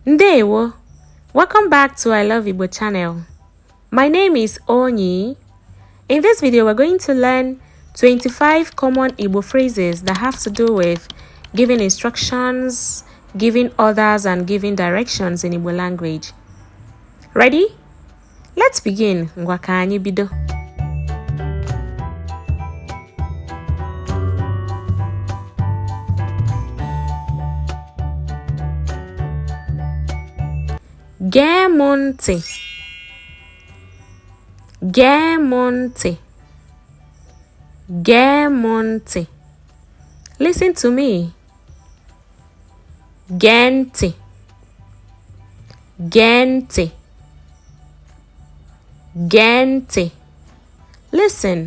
Ndewo! Welcome back to I Love Igbo channel. My name is Onyi. In this video, we're going to learn 25 common Igbo phrases that have to do with giving instructions, giving orders, and giving directions in Igbo language. Ready? Let's begin. Ngwa ka anyị bido. Gee m ntị. Gee m ntị. Gee m ntị. Listen to me. Gee ntị. Gee ntị. Gee ntị. Listen.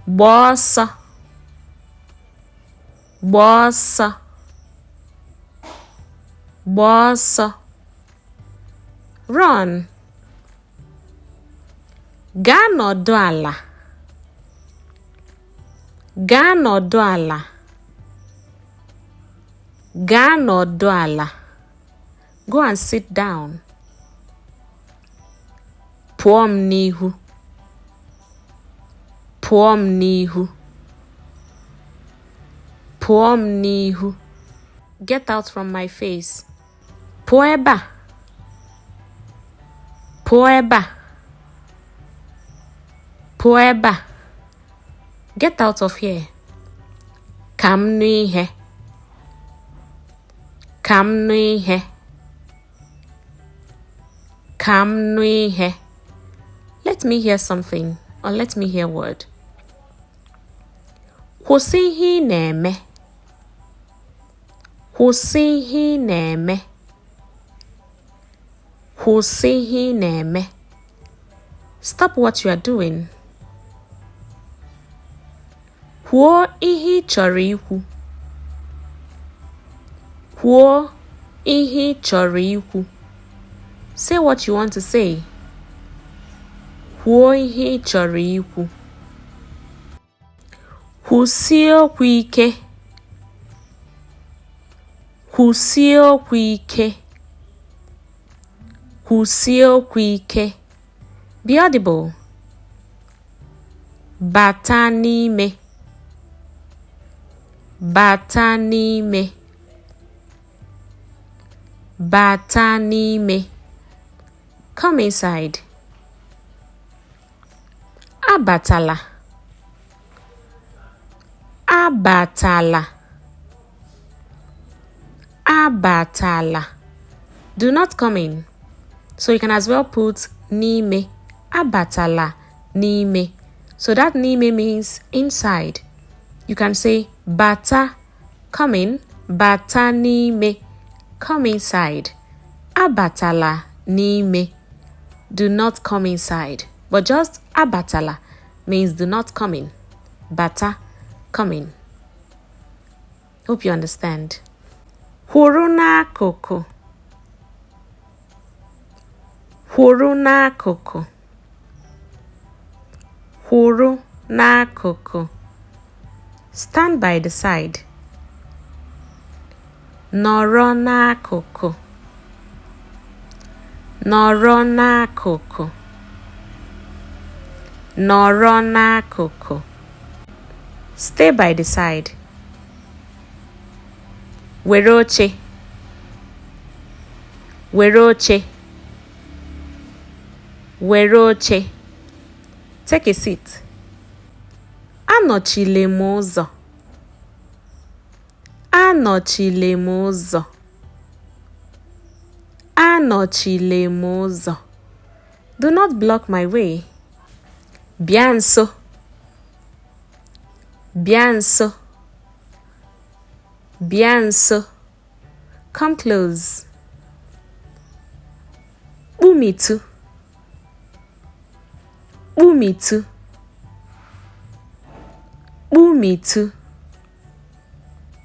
Gbaa ọsọ. Gbaa ọsọ. Gbaa ọsọ. Run. Gaa nọdụ ala. Gaa nọdụ ala. Gaa nọdụ ala. Go and sit down. Pụọ m n'ihu. Pụọ m n'ihu. Pụọ m n'ihu. Get out from my face. Pụọ ebe a. Pụọ ebe a. Pụọ ebe a. Get out of here. Ka m nụ ihe. Ka m nụ ihe. Ka m nụ ihe. Let me hear something, or let me hear word. Kwụsị ihe ị na-eme. Kwụsị ihe ị na-eme. Kwụsị ihe ị na-eme. Stop what you are doing. Kwuo ihe ị chọrọ ikwu. Kwuo ihe ị chọrọ ikwu. Say what you want to say. Kwuo ihe ị chọrọ ikwu. Kwụsie okwu ike. Kwụsie okwu ike. Kwụsie okwu ike. Be audible. Bata n'ime. Bata n'ime. Bata n'ime. Come inside. Abatala. Abatala. Abatala. Do not come in. So you can as well put n'ime. Abatala n'ime. So that n'ime means inside. You can say bata, come in. Bata n'ime, come inside. Abatala n'ime. Do not come inside. But just abatala means do not come in. Bata, come in. Hope you understand. Kwụrụ n'akụkụ. Kwụrụ n'akụkụ. Kwụrụ n'akụkụ. Stand by the side. Nọrọ n'akụkụ. Nọrọ n'akụkụ. Nọrọ n'akụkụ. Stay by the side. Were oche. Were oche. Were oche. Take a seat. Anọchile m ụzọ. Anọchile m ụzọ. Anọchile m ụzọ. Do not block my way. Bịa nso. Bịa nso. Bịa nso. Come close. Kpumitu. Kpumitu. Kpumitu.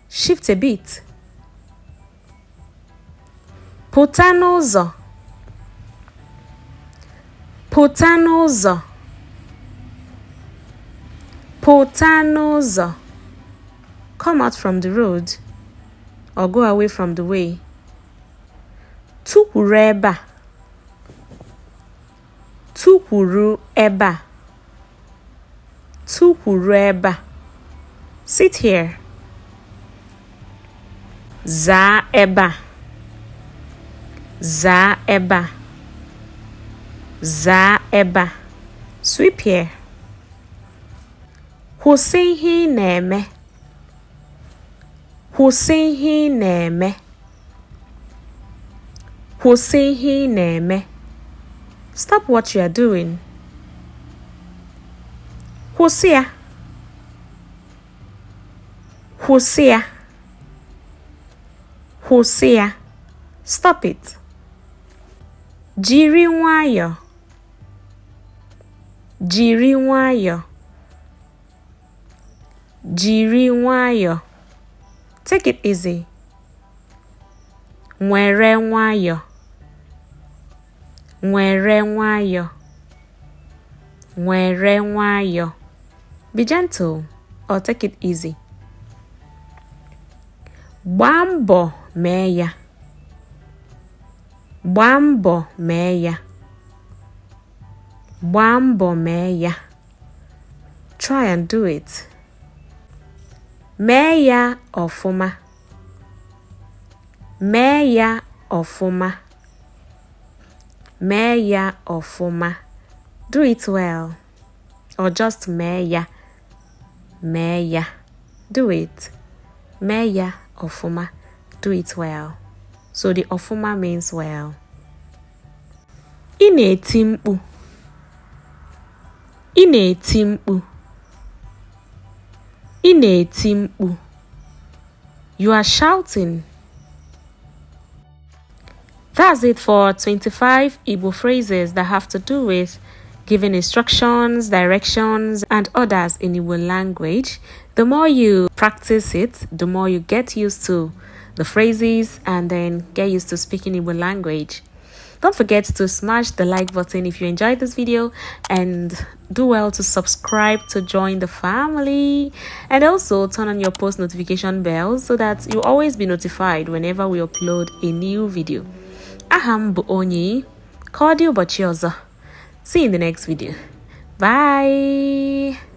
Shift a bit. Pụta n'ụzọ. Pụta n'ụzọ. Pụta n'ụzọ. Come out from the road. or go away from the way. Tukwuru ebe a. Tukwuru ebe a. Tukwuru ebe a. Sit here. Zaa ebe a. Zaa ebe a. Zaa ebe a. Sweep here. Kwụsị ihe ị na-eme. Kwụsị ihe ị na-eme. Kwụsị ihe ị na-eme. Stop what you are doing. Kwụsị ya. Kwụsị ya. Kwụsị ya. Stop it. Jiri nwayọọ. Jiri nwayọọ. Jiri nwayọọ. Take it easy. Nwere nwayọọ. Nwere nwayọọ. Nwere nwayọọ. Be gentle or take it easy. Gbaa mbọ mee ya. Gbaa mbọ mee ya. Gbaa mbọ mee ya. Try and do it. Mee ya ọfụma. Mee ya ọfụma. Mee ya ọfụma. Do it well. Or just mee ya. Mee ya. Do it. Mee ya ọfụma. Do it well. So the ọfụma means well. Ị na-eti mkpu. Ị na-eti mkpu. Ị na-eti mkpu. You are shouting. That's it for 25 Igbo phrases that have to do with giving instructions, directions, and others in Igbo language. The more you practice it, the more you get used to the phrases and then get used to speaking Igbo language. Don't forget to smash the like button if you enjoyed this video, and do well to subscribe to join the family, and also turn on your post notification bell so that you'll always be notified whenever we upload a new video. Aham bụ onyi. Ka ọ dị ụbọchị ọzọ. See you in the next video. Bye.